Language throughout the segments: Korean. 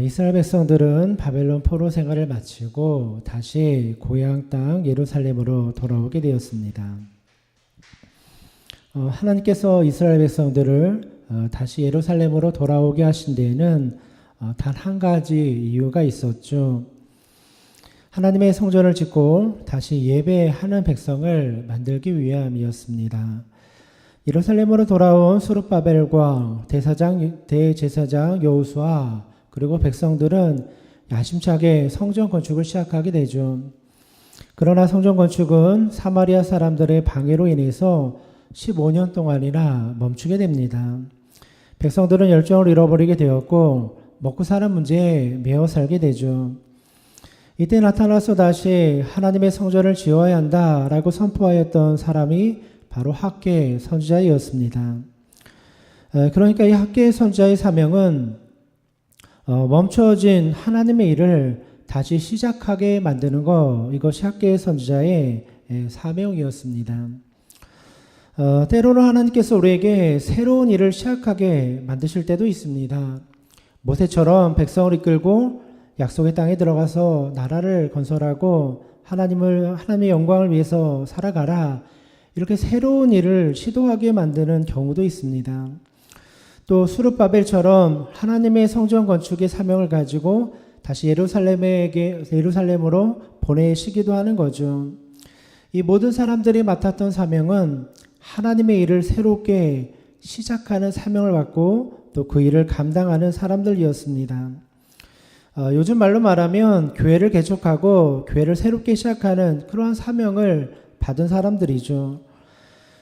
이스라엘 백성들은 바벨론 포로 생활을 마치고 다시 고향 땅 예루살렘으로 돌아오게 되었습니다. 하나님께서 이스라엘 백성들을 다시 예루살렘으로 돌아오게 하신 데에는 단 한 가지 이유가 있었죠. 하나님의 성전을 짓고 다시 예배하는 백성을 만들기 위함이었습니다. 예루살렘으로 돌아온 스룹바벨과 대제사장 여호수아 그리고 백성들은 야심차게 성전 건축을 시작하게 되죠. 그러나 성전 건축은 사마리아 사람들의 방해로 인해서 15년 동안이나 멈추게 됩니다. 백성들은 열정을 잃어버리게 되었고 먹고 사는 문제에 매어 살게 되죠. 이때 나타나서 다시 하나님의 성전을 지어야 한다라고 선포하였던 사람이 바로 학개 선지자였습니다. 그러니까 이 학개 선지자의 사명은 멈춰진 하나님의 일을 다시 시작하게 만드는 것, 이것이 학개 선지자의 사명이었습니다. 때로는 하나님께서 우리에게 새로운 일을 시작하게 만드실 때도 있습니다. 모세처럼 백성을 이끌고 약속의 땅에 들어가서 나라를 건설하고 하나님의 영광을 위해서 살아가라, 이렇게 새로운 일을 시도하게 만드는 경우도 있습니다. 또 수룹바벨처럼 하나님의 성전 건축의 사명을 가지고 다시 예루살렘으로 보내시기도 하는 거죠. 이 모든 사람들이 맡았던 사명은 하나님의 일을 새롭게 시작하는 사명을 받고 또 그 일을 감당하는 사람들이었습니다. 요즘 말로 말하면 교회를 개척하고 교회를 새롭게 시작하는 그러한 사명을 받은 사람들이죠.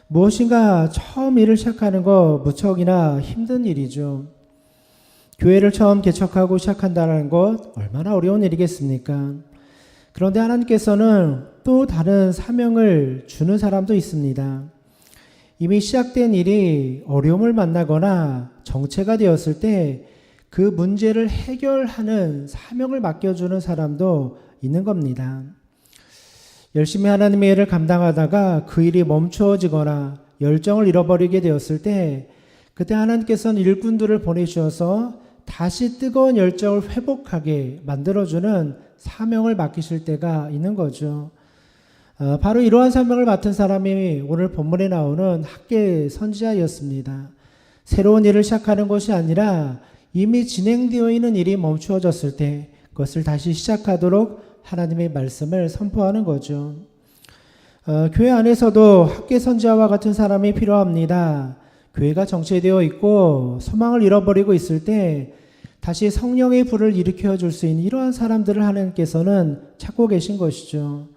무엇인가 처음 일을 시작하는 거 무척이나 힘든 일이죠. 교회를 처음 개척하고 시작한다는 것 얼마나 어려운 일이겠습니까? 그런데 하나님께서는 또 다른 사명을 주는 사람도 있습니다. 이미 시작된 일이 어려움을 만나거나 정체가 되었을 때 그 문제를 해결하는 사명을 맡겨주는 사람도 있는 겁니다. 열심히 하나님의 일을 감당하다가 그 일이 멈춰지거나 열정을 잃어버리게 되었을 때 그때 하나님께서는 일꾼들을 보내주셔서 다시 뜨거운 열정을 회복하게 만들어주는 사명을 맡기실 때가 있는 거죠. 바로 이러한 사명을 맡은 사람이 오늘 본문에 나오는 학개 선지자였습니다. 새로운 일을 시작하는 것이 아니라 이미 진행되어 있는 일이 멈추어졌을 때 그것을 다시 시작하도록 하나님의 말씀을 선포하는 거죠. 교회 안에서도 학개 선지자와 같은 사람이 필요합니다. 교회가 정체되어 있고 소망을 잃어버리고 있을 때 다시 성령의 불을 일으켜 줄 수 있는 이러한 사람들을 하나님께서는 찾고 계신 것이죠.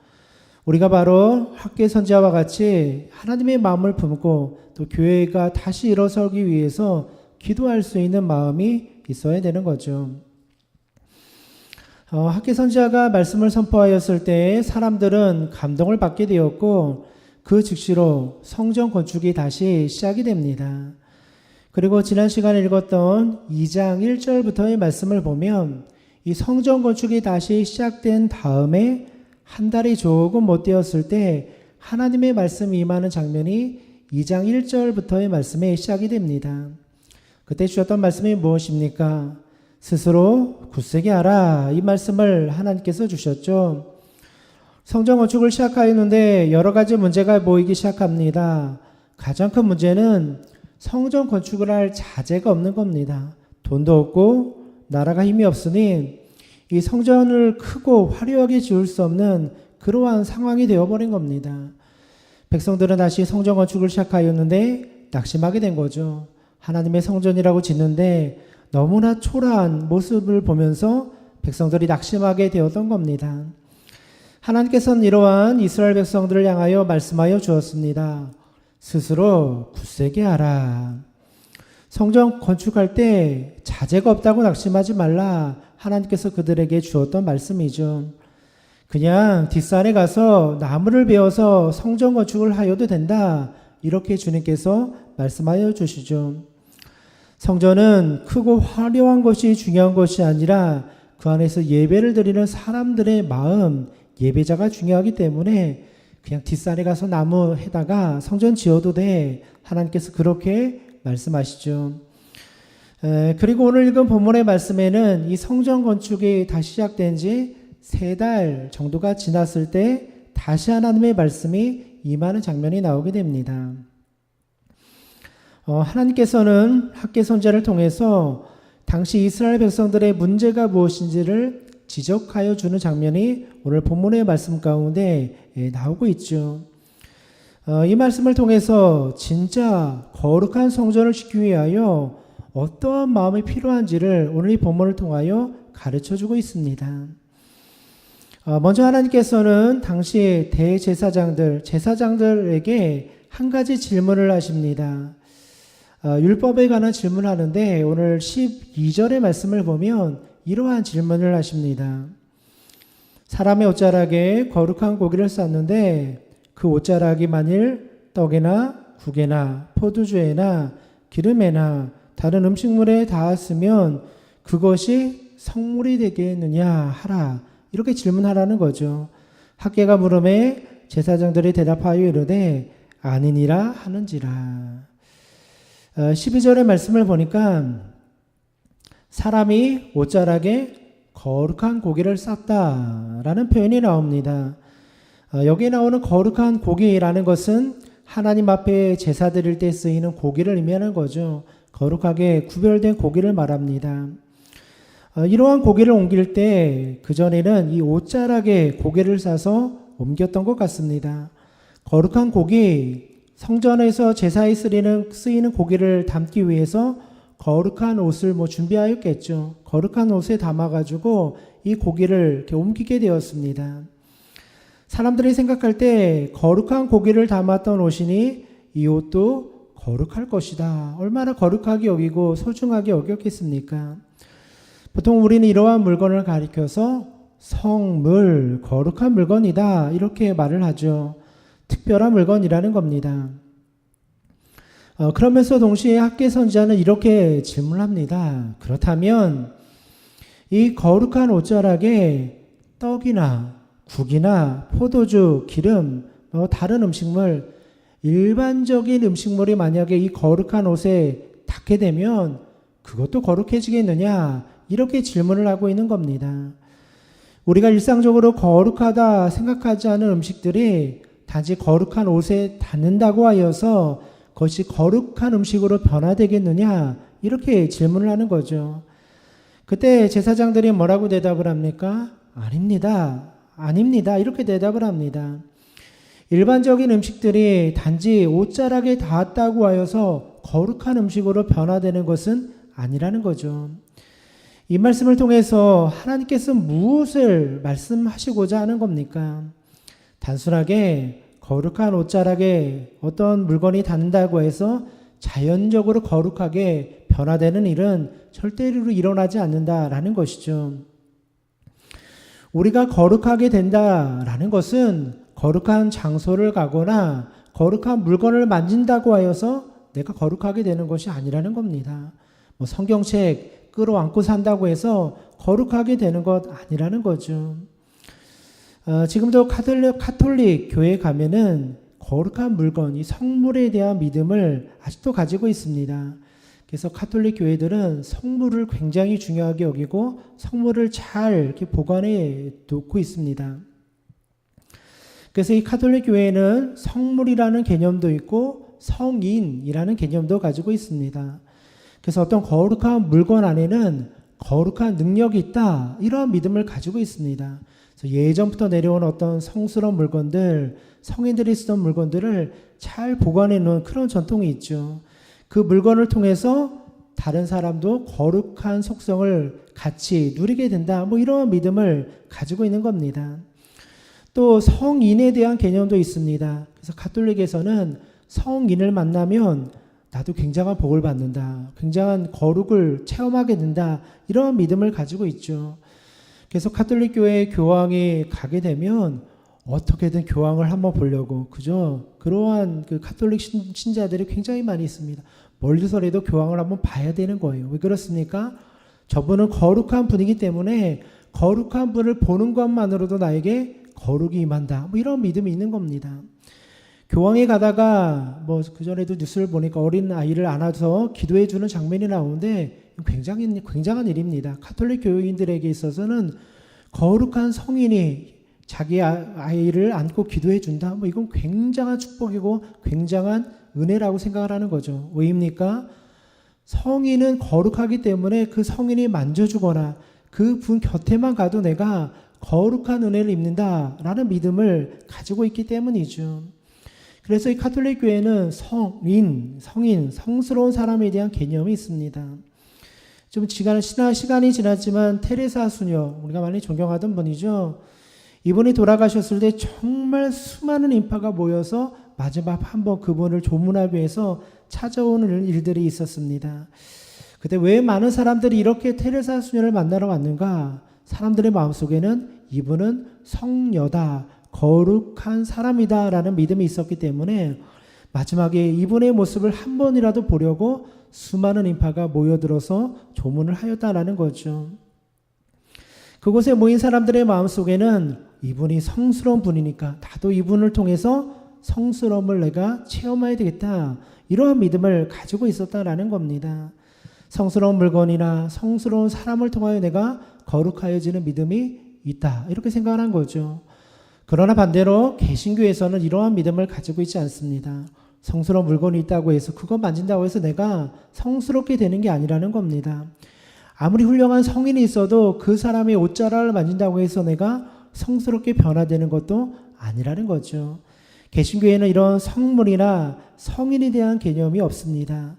우리가 바로 학개 선지자와 같이 하나님의 마음을 품고 또 교회가 다시 일어서기 위해서 기도할 수 있는 마음이 있어야 되는 거죠. 학개 선지자가 말씀을 선포하였을 때 사람들은 감동을 받게 되었고 그 즉시로 성전 건축이 다시 시작이 됩니다. 그리고 지난 시간에 읽었던 2장 1절부터의 말씀을 보면 이 성전 건축이 다시 시작된 다음에 한 달이 조금 못 되었을 때 하나님의 말씀이 임하는 장면이 2장 1절부터의 말씀에 시작이 됩니다. 그때 주셨던 말씀이 무엇입니까? 스스로 굳세게 하라, 이 말씀을 하나님께서 주셨죠. 성전 건축을 시작하였는데 여러 가지 문제가 보이기 시작합니다. 가장 큰 문제는 성전 건축을 할 자재가 없는 겁니다. 돈도 없고 나라가 힘이 없으니 이 성전을 크고 화려하게 지을 수 없는 그러한 상황이 되어버린 겁니다. 백성들은 다시 성전 건축을 시작하였는데 낙심하게 된 거죠. 하나님의 성전이라고 짓는데 너무나 초라한 모습을 보면서 백성들이 낙심하게 되었던 겁니다. 하나님께서는 이러한 이스라엘 백성들을 향하여 말씀하여 주었습니다. 스스로 굳세게 하라. 성전 건축할 때 자재가 없다고 낙심하지 말라. 하나님께서 그들에게 주었던 말씀이죠. 그냥 뒷산에 가서 나무를 베어서 성전 건축을 하여도 된다, 이렇게 주님께서 말씀하여 주시죠. 성전은 크고 화려한 것이 중요한 것이 아니라 그 안에서 예배를 드리는 사람들의 마음, 예배자가 중요하기 때문에 그냥 뒷산에 가서 나무에다가 성전 지어도 돼, 하나님께서 그렇게 말씀하시죠. 그리고 오늘 읽은 본문의 말씀에는 이 성전 건축이 다시 시작된 지 3달 정도가 지났을 때 다시 하나님의 말씀이 임하는 장면이 나오게 됩니다. 하나님께서는 학개 선지자를 통해서 당시 이스라엘 백성들의 문제가 무엇인지를 지적하여 주는 장면이 오늘 본문의 말씀 가운데 나오고 있죠. 이 말씀을 통해서 진짜 거룩한 성전을 짓기 위하여 어떠한 마음이 필요한지를 오늘 이 본문을 통하여 가르쳐주고 있습니다. 먼저 하나님께서는 당시 제사장들에게 한 가지 질문을 하십니다. 율법에 관한 질문을 하는데 오늘 12절의 말씀을 보면 이러한 질문을 하십니다. 사람의 옷자락에 거룩한 고기를 쌌는데 그 옷자락이 만일 떡에나 국에나 포도주에나 기름에나 다른 음식물에 닿았으면 그것이 성물이 되겠느냐 하라. 이렇게 질문하라는 거죠. 학개가 물음에 제사장들이 대답하여 이르되 아니니라 하는지라. 12절의 말씀을 보니까 사람이 옷자락에 거룩한 고기를 쌌다라는 표현이 나옵니다. 여기에 나오는 거룩한 고기라는 것은 하나님 앞에 제사 드릴 때 쓰이는 고기를 의미하는 거죠. 거룩하게 구별된 고기를 말합니다. 이러한 고기를 옮길 때 그전에는 이 옷자락에 고기를 싸서 옮겼던 것 같습니다. 거룩한 고기, 성전에서 제사에 쓰이는 고기를 담기 위해서 거룩한 옷을 준비하였겠죠. 거룩한 옷에 담아가지고 이 고기를 이렇게 옮기게 되었습니다. 사람들이 생각할 때 거룩한 고기를 담았던 옷이니 이 옷도 거룩할 것이다. 얼마나 거룩하게 여기고 소중하게 여겼겠습니까? 보통 우리는 이러한 물건을 가리켜서 성물, 거룩한 물건이다 이렇게 말을 하죠. 특별한 물건이라는 겁니다. 그러면서 동시에 학개 선지자는 이렇게 질문합니다. 그렇다면 이 거룩한 옷자락에 떡이나 국이나 포도주, 기름, 다른 음식물, 일반적인 음식물이 만약에 이 거룩한 옷에 닿게 되면 그것도 거룩해지겠느냐? 이렇게 질문을 하고 있는 겁니다. 우리가 일상적으로 거룩하다 생각하지 않은 음식들이 단지 거룩한 옷에 닿는다고 하여서 그것이 거룩한 음식으로 변화되겠느냐? 이렇게 질문을 하는 거죠. 그때 제사장들이 뭐라고 대답을 합니까? 아닙니다. 아닙니다. 이렇게 대답을 합니다. 일반적인 음식들이 단지 옷자락에 닿았다고 하여서 거룩한 음식으로 변화되는 것은 아니라는 거죠. 이 말씀을 통해서 하나님께서 무엇을 말씀하시고자 하는 겁니까? 단순하게 거룩한 옷자락에 어떤 물건이 닿는다고 해서 자연적으로 거룩하게 변화되는 일은 절대로 일어나지 않는다라는 것이죠. 우리가 거룩하게 된다라는 것은 거룩한 장소를 가거나 거룩한 물건을 만진다고 하여서 내가 거룩하게 되는 것이 아니라는 겁니다. 성경책 끌어안고 산다고 해서 거룩하게 되는 것 아니라는 거죠. 지금도 카톨릭 교회에 가면은 거룩한 물건, 이 성물에 대한 믿음을 아직도 가지고 있습니다. 그래서 카톨릭 교회들은 성물을 굉장히 중요하게 여기고 성물을 잘 이렇게 보관해 놓고 있습니다. 그래서 이 카톨릭 교회는 성물이라는 개념도 있고 성인이라는 개념도 가지고 있습니다. 그래서 어떤 거룩한 물건 안에는 거룩한 능력이 있다, 이러한 믿음을 가지고 있습니다. 그래서 예전부터 내려온 어떤 성스러운 물건들, 성인들이 쓰던 물건들을 잘 보관해 놓은 그런 전통이 있죠. 그 물건을 통해서 다른 사람도 거룩한 속성을 같이 누리게 된다, 이런 믿음을 가지고 있는 겁니다. 또 성인에 대한 개념도 있습니다. 그래서 가톨릭에서는 성인을 만나면 나도 굉장한 복을 받는다, 굉장한 거룩을 체험하게 된다, 이런 믿음을 가지고 있죠. 그래서 가톨릭 교회 교황이 가게 되면 어떻게든 교황을 한번 보려고, 그죠? 그러한 그 가톨릭 신자들이 굉장히 많이 있습니다. 멀리서라도 교황을 한번 봐야 되는 거예요. 왜 그렇습니까? 저분은 거룩한 분이기 때문에 거룩한 분을 보는 것만으로도 나에게 거룩이 임한다, 이런 믿음이 있는 겁니다. 교황에 가다가 뭐 그전에도 뉴스를 보니까 어린 아이를 안아서 기도해 주는 장면이 나오는데 굉장한 일입니다. 가톨릭 교인들에게 있어서는 거룩한 성인이 자기 아이를 안고 기도해 준다. 뭐 이건 굉장한 축복이고 굉장한 은혜라고 생각을 하는 거죠. 왜입니까? 성인은 거룩하기 때문에 그 성인이 만져주거나 그 분 곁에만 가도 내가 거룩한 은혜를 입는다라는 믿음을 가지고 있기 때문이죠. 그래서 이 가톨릭 교회는 성인, 성스러운 사람에 대한 개념이 있습니다. 좀 시간이 지났지만 테레사 수녀, 우리가 많이 존경하던 분이죠. 이분이 돌아가셨을 때 정말 수많은 인파가 모여서 마지막 한번 그분을 조문하기 위해서 찾아오는 일들이 있었습니다. 그때 왜 많은 사람들이 이렇게 테레사 수녀를 만나러 왔는가? 사람들의 마음속에는 이분은 성녀다, 거룩한 사람이다 라는 믿음이 있었기 때문에 마지막에 이분의 모습을 한 번이라도 보려고 수많은 인파가 모여들어서 조문을 하였다라는 거죠. 그곳에 모인 사람들의 마음속에는 이분이 성스러운 분이니까 나도 이분을 통해서 성스러움을 내가 체험해야 되겠다, 이러한 믿음을 가지고 있었다라는 겁니다. 성스러운 물건이나 성스러운 사람을 통하여 내가 거룩하여지는 믿음이 있다, 이렇게 생각을 한 거죠. 그러나 반대로 개신교에서는 이러한 믿음을 가지고 있지 않습니다. 성스러운 물건이 있다고 해서 그거 만진다고 해서 내가 성스럽게 되는 게 아니라는 겁니다. 아무리 훌륭한 성인이 있어도 그 사람의 옷자락을 만진다고 해서 내가 성스럽게 변화되는 것도 아니라는 거죠. 개신교에는 이런 성물이나 성인에 대한 개념이 없습니다.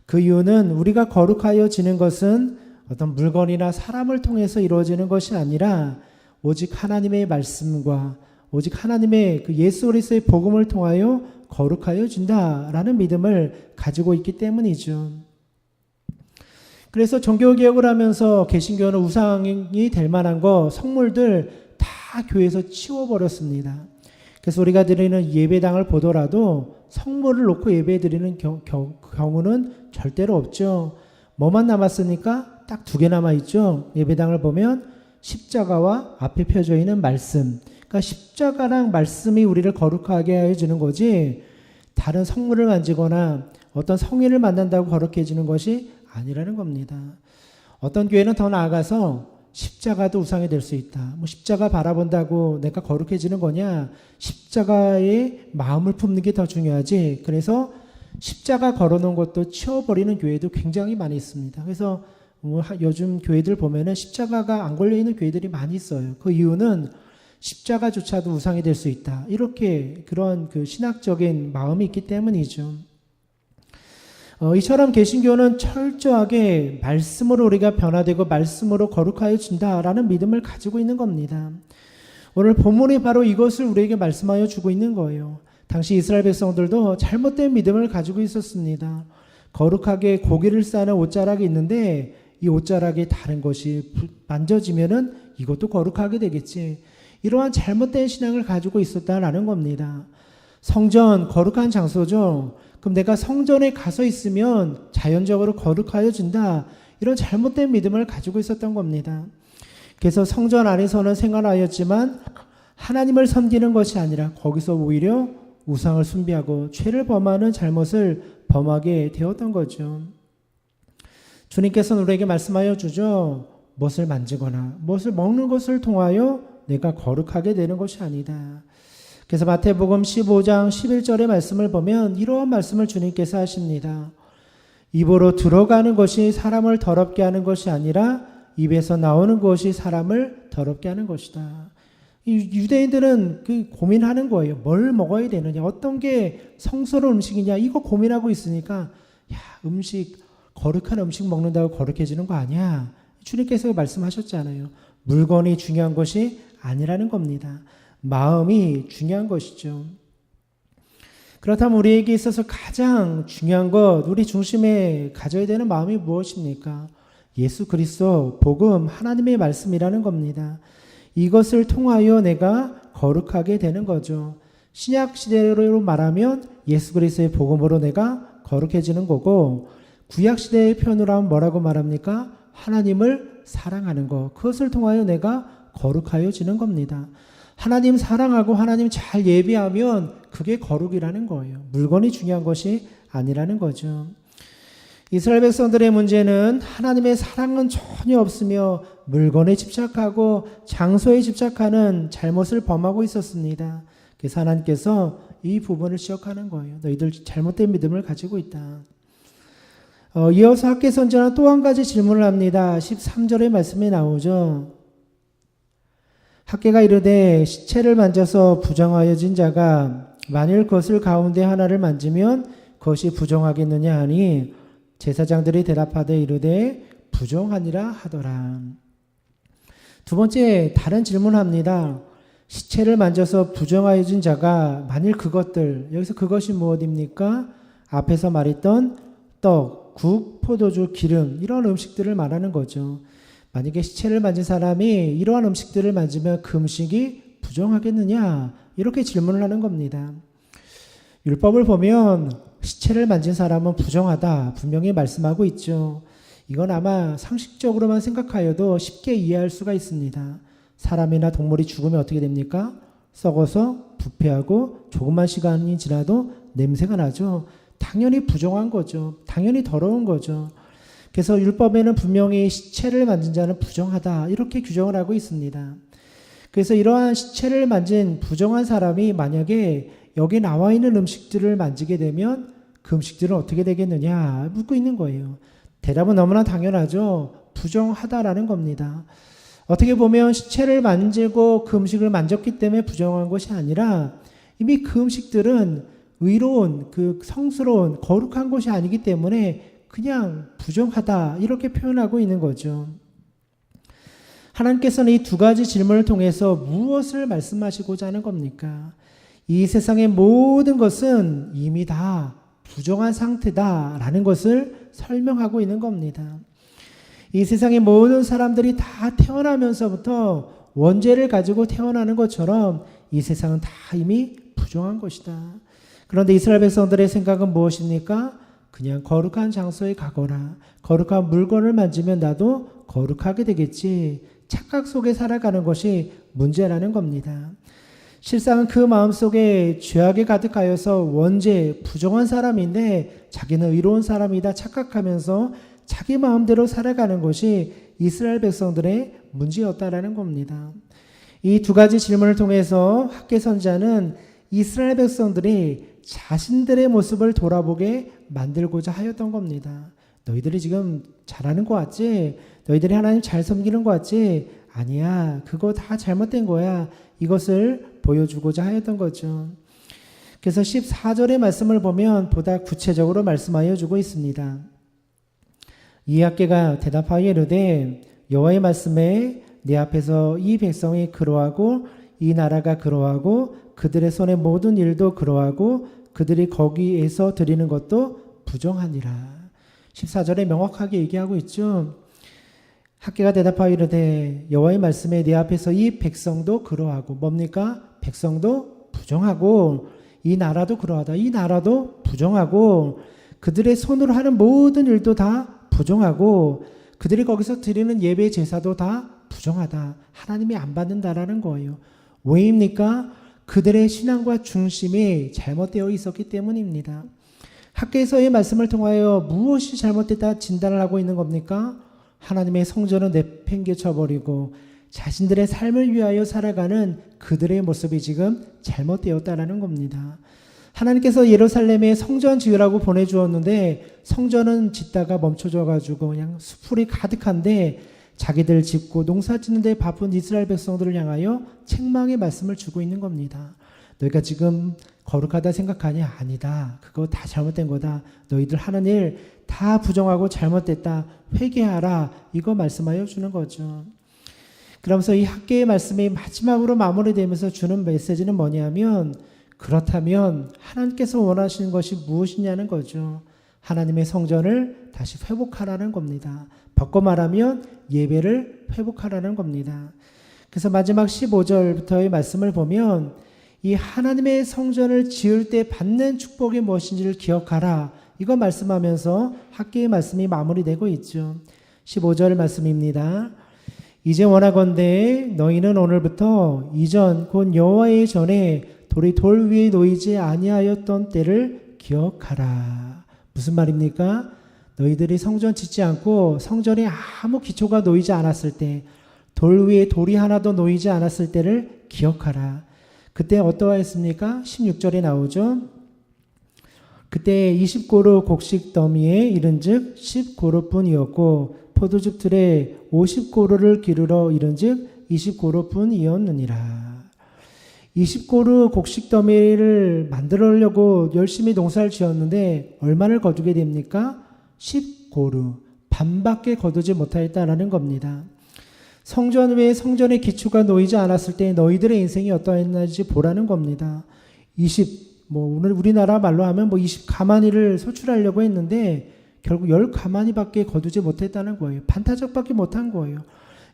그 이유는 우리가 거룩하여지는 것은 어떤 물건이나 사람을 통해서 이루어지는 것이 아니라 오직 하나님의 말씀과 오직 하나님의 그 예수 그리스도의 복음을 통하여 거룩하여진다라는 믿음을 가지고 있기 때문이죠. 그래서 종교개혁을 하면서 개신교는 우상이 될 만한 거, 성물들 다 교회에서 치워버렸습니다. 그래서 우리가 드리는 예배당을 보더라도 성물을 놓고 예배 드리는 경우는 절대로 없죠. 뭐만 남았습니까? 딱 2개 남아있죠. 예배당을 보면 십자가와 앞에 펴져 있는 말씀. 그러니까 십자가랑 말씀이 우리를 거룩하게 해주는 거지, 다른 성물을 만지거나 어떤 성인을 만난다고 거룩해지는 것이 아니라는 겁니다. 어떤 교회는 더 나아가서 십자가도 우상이 될 수 있다. 뭐 십자가 바라본다고 내가 거룩해지는 거냐? 십자가의 마음을 품는 게 더 중요하지. 그래서 십자가 걸어놓은 것도 치워버리는 교회도 굉장히 많이 있습니다. 그래서 요즘 교회들 보면은 십자가가 안 걸려있는 교회들이 많이 있어요. 그 이유는 십자가조차도 우상이 될 수 있다, 이렇게 그런 그 신학적인 마음이 있기 때문이죠. 이처럼 개신교는 철저하게 말씀으로 우리가 변화되고 말씀으로 거룩하여진다라는 믿음을 가지고 있는 겁니다. 오늘 본문이 바로 이것을 우리에게 말씀하여 주고 있는 거예요. 당시 이스라엘 백성들도 잘못된 믿음을 가지고 있었습니다. 거룩하게 고기를 싸는 옷자락이 있는데 이 옷자락에 다른 것이 만져지면은 이것도 거룩하게 되겠지, 이러한 잘못된 신앙을 가지고 있었다라는 겁니다. 성전, 거룩한 장소죠. 그럼 내가 성전에 가서 있으면 자연적으로 거룩하여진다, 이런 잘못된 믿음을 가지고 있었던 겁니다. 그래서 성전 안에서는 생활하였지만 하나님을 섬기는 것이 아니라 거기서 오히려 우상을 숭배하고 죄를 범하는 잘못을 범하게 되었던 거죠. 주님께서는 우리에게 말씀하여 주죠. 무엇을 만지거나 무엇을 먹는 것을 통하여 내가 거룩하게 되는 것이 아니다. 그래서 마태복음 15장 11절의 말씀을 보면 이러한 말씀을 주님께서 하십니다. 입으로 들어가는 것이 사람을 더럽게 하는 것이 아니라 입에서 나오는 것이 사람을 더럽게 하는 것이다. 유대인들은 고민하는 거예요. 뭘 먹어야 되느냐, 어떤 게 성스러운 음식이냐, 이거 고민하고 있으니까 거룩한 음식 먹는다고 거룩해지는 거 아니야. 주님께서 말씀하셨잖아요. 물건이 중요한 것이 아니라는 겁니다. 마음이 중요한 것이죠. 그렇다면 우리에게 있어서 가장 중요한 것, 우리 중심에 가져야 되는 마음이 무엇입니까? 예수 그리스도, 복음, 하나님의 말씀이라는 겁니다. 이것을 통하여 내가 거룩하게 되는 거죠. 신약 시대로 말하면 예수 그리스도의 복음으로 내가 거룩해지는 거고, 구약 시대의 표현으로 하면 뭐라고 말합니까? 하나님을 사랑하는 것, 그것을 통하여 내가 거룩하여지는 겁니다. 하나님 사랑하고 하나님 잘 예배하면 그게 거룩이라는 거예요. 물건이 중요한 것이 아니라는 거죠. 이스라엘 백성들의 문제는 하나님의 사랑은 전혀 없으며 물건에 집착하고 장소에 집착하는 잘못을 범하고 있었습니다. 그래서 하나님께서 이 부분을 지적하는 거예요. 너희들 잘못된 믿음을 가지고 있다. 이어서 학개 선지자는 또 한 가지 질문을 합니다. 13절의 말씀에 나오죠. 학개가 이르되 시체를 만져서 부정하여진 자가 만일 그것을 가운데 하나를 만지면 그것이 부정하겠느냐 하니 제사장들이 대답하되 이르되 부정하니라 하더라. 두 번째 다른 질문을 합니다. 시체를 만져서 부정하여진 자가 만일 그것들, 여기서 그것이 무엇입니까? 앞에서 말했던 떡, 국, 포도주, 기름 이런 음식들을 말하는 거죠. 만약에 시체를 만진 사람이 이러한 음식들을 만지면 그 음식이 부정하겠느냐? 이렇게 질문을 하는 겁니다. 율법을 보면 시체를 만진 사람은 부정하다 분명히 말씀하고 있죠. 이건 아마 상식적으로만 생각하여도 쉽게 이해할 수가 있습니다. 사람이나 동물이 죽으면 어떻게 됩니까? 썩어서 부패하고 조금만 시간이 지나도 냄새가 나죠. 당연히 부정한 거죠. 당연히 더러운 거죠. 그래서 율법에는 분명히 시체를 만진 자는 부정하다 이렇게 규정을 하고 있습니다. 그래서 이러한 시체를 만진 부정한 사람이 만약에 여기 나와 있는 음식들을 만지게 되면 그 음식들은 어떻게 되겠느냐 묻고 있는 거예요. 대답은 너무나 당연하죠. 부정하다라는 겁니다. 어떻게 보면 시체를 만지고 그 음식을 만졌기 때문에 부정한 것이 아니라 이미 그 음식들은 의로운, 그 성스러운, 거룩한 것이 아니기 때문에 그냥 부정하다 이렇게 표현하고 있는 거죠. 하나님께서는 이 두 가지 질문을 통해서 무엇을 말씀하시고자 하는 겁니까? 이 세상의 모든 것은 이미 다 부정한 상태다라는 것을 설명하고 있는 겁니다. 이 세상의 모든 사람들이 다 태어나면서부터 원죄를 가지고 태어나는 것처럼 이 세상은 다 이미 부정한 것이다. 그런데 이스라엘 백성들의 생각은 무엇입니까? 그냥 거룩한 장소에 가거라. 거룩한 물건을 만지면 나도 거룩하게 되겠지. 착각 속에 살아가는 것이 문제라는 겁니다. 실상은 그 마음속에 죄악이 가득하여서 원죄, 부정한 사람인데 자기는 의로운 사람이다 착각하면서 자기 마음대로 살아가는 것이 이스라엘 백성들의 문제였다라는 겁니다. 이 두 가지 질문을 통해서 학개 선지자는 이스라엘 백성들이 자신들의 모습을 돌아보게 만들고자 하였던 겁니다. 너희들이 지금 잘하는 것 같지? 너희들이 하나님 잘 섬기는 것 같지? 아니야. 그거 다 잘못된 거야. 이것을 보여주고자 하였던 거죠. 그래서 14절의 말씀을 보면 보다 구체적으로 말씀하여 주고 있습니다. 이 학개가 대답하여 이르되 여호와의 말씀에 내 앞에서 이 백성이 그러하고 이 나라가 그러하고 그들의 손의 모든 일도 그러하고 그들이 거기에서 드리는 것도 부정하니라. 14절에 명확하게 얘기하고 있죠. 학개가 대답하여 이르되 여호와의 말씀에 내 앞에서 이 백성도 그러하고 뭡니까? 백성도 부정하고 이 나라도 그러하다. 이 나라도 부정하고 그들의 손으로 하는 모든 일도 다 부정하고 그들이 거기서 드리는 예배 제사도 다 부정하다. 하나님이 안 받는다라는 거예요. 왜입니까? 그들의 신앙과 중심이 잘못되어 있었기 때문입니다. 학개에서의 말씀을 통하여 무엇이 잘못됐다 진단을 하고 있는 겁니까? 하나님의 성전을 내팽개쳐버리고 자신들의 삶을 위하여 살아가는 그들의 모습이 지금 잘못되었다라는 겁니다. 하나님께서 예루살렘에 성전 지으라고 보내주었는데 성전은 짓다가 멈춰져가지고 그냥 수풀이 가득한데 자기들 짓고 농사 짓는 데 바쁜 이스라엘 백성들을 향하여 책망의 말씀을 주고 있는 겁니다. 너희가 지금 거룩하다 생각하냐? 아니다. 그거 다 잘못된 거다. 너희들 하는 일 다 부정하고 잘못됐다. 회개하라. 이거 말씀하여 주는 거죠. 그러면서 이 학개의 말씀이 마지막으로 마무리되면서 주는 메시지는 뭐냐면 그렇다면 하나님께서 원하시는 것이 무엇이냐는 거죠. 하나님의 성전을 다시 회복하라는 겁니다. 바꿔 말하면 예배를 회복하라는 겁니다. 그래서 마지막 15절부터의 말씀을 보면 이 하나님의 성전을 지을 때 받는 축복이 무엇인지를 기억하라. 이거 말씀하면서 학개의 말씀이 마무리되고 있죠. 15절 말씀입니다. 이제 원하건대 너희는 오늘부터 이전 곧 여호와의 전에 돌이 돌 위에 놓이지 아니하였던 때를 기억하라. 무슨 말입니까? 너희들이 성전 짓지 않고 성전에 아무 기초가 놓이지 않았을 때, 돌 위에 돌이 하나도 놓이지 않았을 때를 기억하라. 그때 어떠하였습니까? 16절에 나오죠. 그때 20고루 곡식 더미에 이른즉 10고루뿐이었고 포도즙 틀에 50고루를 기르러 이른즉 20고루뿐이었느니라. 20고루 곡식 더미를 만들려고 열심히 농사를 지었는데 얼마를 거두게 됩니까? 10고루, 반밖에 거두지 못하였다라는 겁니다. 성전 외에 성전의 기초가 놓이지 않았을 때 너희들의 인생이 어떠했는지 보라는 겁니다. 오늘 우리나라 말로 하면 20가마니를 소출하려고 했는데 결국 10가마니밖에 거두지 못했다는 거예요. 반타작밖에 못한 거예요.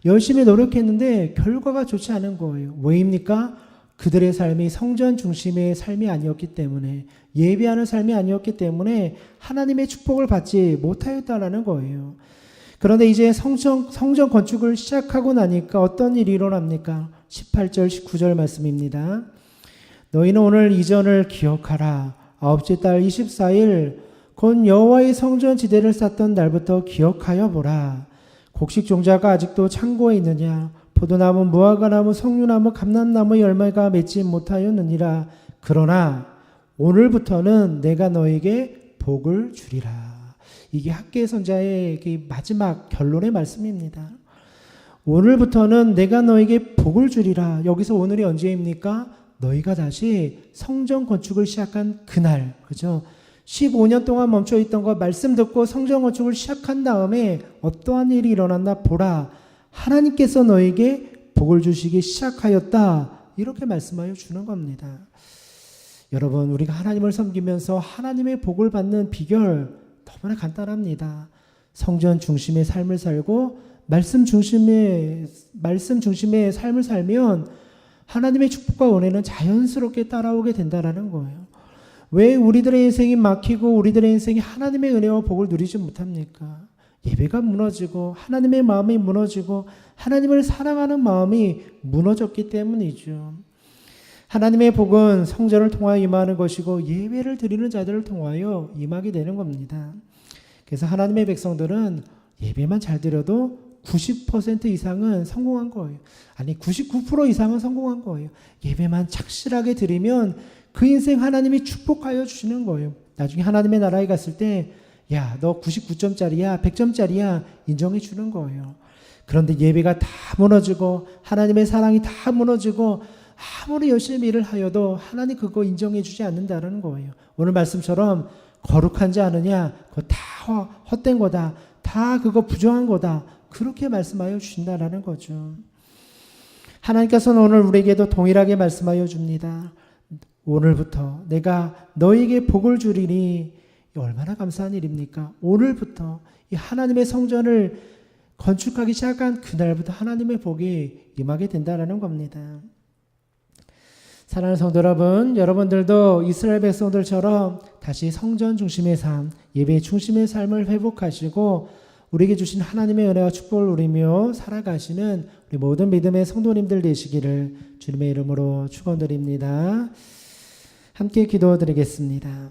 열심히 노력했는데 결과가 좋지 않은 거예요. 왜입니까? 그들의 삶이 성전 중심의 삶이 아니었기 때문에, 예배하는 삶이 아니었기 때문에 하나님의 축복을 받지 못하였다라는 거예요. 그런데 이제 성전 건축을 시작하고 나니까 어떤 일이 일어납니까? 18절 19절 말씀입니다. 너희는 오늘 이전을 기억하라. 아홉째 달 24일 곧 여호와의 성전 지대를 쌓던 날부터 기억하여 보라. 곡식 종자가 아직도 창고에 있느냐? 포도나무, 무화과나무, 석류나무, 감람나무 열매가 맺지 못하였느니라. 그러나 오늘부터는 내가 너에게 복을 주리라. 이게 학개 선자의 마지막 결론의 말씀입니다. 오늘부터는 내가 너에게 복을 주리라. 여기서 오늘이 언제입니까? 너희가 다시 성전 건축을 시작한 그날, 그죠? 15년 동안 멈춰 있던 거 말씀 듣고 성전 건축을 시작한 다음에 어떠한 일이 일어났나 보라. 하나님께서 너에게 복을 주시기 시작하였다. 이렇게 말씀하여 주는 겁니다. 여러분, 우리가 하나님을 섬기면서 하나님의 복을 받는 비결 너무나 간단합니다. 성전 중심의 삶을 살고 말씀 중심의 삶을 살면 하나님의 축복과 은혜는 자연스럽게 따라오게 된다라는 거예요. 왜 우리들의 인생이 막히고 우리들의 인생이 하나님의 은혜와 복을 누리지 못합니까? 예배가 무너지고 하나님의 마음이 무너지고 하나님을 사랑하는 마음이 무너졌기 때문이죠. 하나님의 복은 성전을 통하여 임하는 것이고 예배를 드리는 자들을 통하여 임하게 되는 겁니다. 그래서 하나님의 백성들은 예배만 잘 드려도 90% 이상은 성공한 거예요. 아니 99% 이상은 성공한 거예요. 예배만 착실하게 드리면 그 인생 하나님이 축복하여 주시는 거예요. 나중에 하나님의 나라에 갔을 때 야, 너 99점짜리야, 100점짜리야 인정해 주는 거예요. 그런데 예배가 다 무너지고 하나님의 사랑이 다 무너지고 아무리 열심히 일을 하여도 하나님 그거 인정해 주지 않는다는 거예요. 오늘 말씀처럼 거룩한지 않으냐, 그거 다 헛된 거다, 다 그거 부정한 거다, 그렇게 말씀하여 주신다라는 거죠. 하나님께서는 오늘 우리에게도 동일하게 말씀하여 줍니다. 오늘부터 내가 너에게 복을 주리니. 얼마나 감사한 일입니까? 오늘부터 이 하나님의 성전을 건축하기 시작한 그날부터 하나님의 복이 임하게 된다는 겁니다. 사랑하는 성도 여러분, 여러분들도 이스라엘 백성들처럼 다시 성전 중심의 삶, 예배 중심의 삶을 회복하시고 우리에게 주신 하나님의 은혜와 축복을 누리며 살아가시는 우리 모든 믿음의 성도님들 되시기를 주님의 이름으로 축원드립니다. 함께 기도드리겠습니다.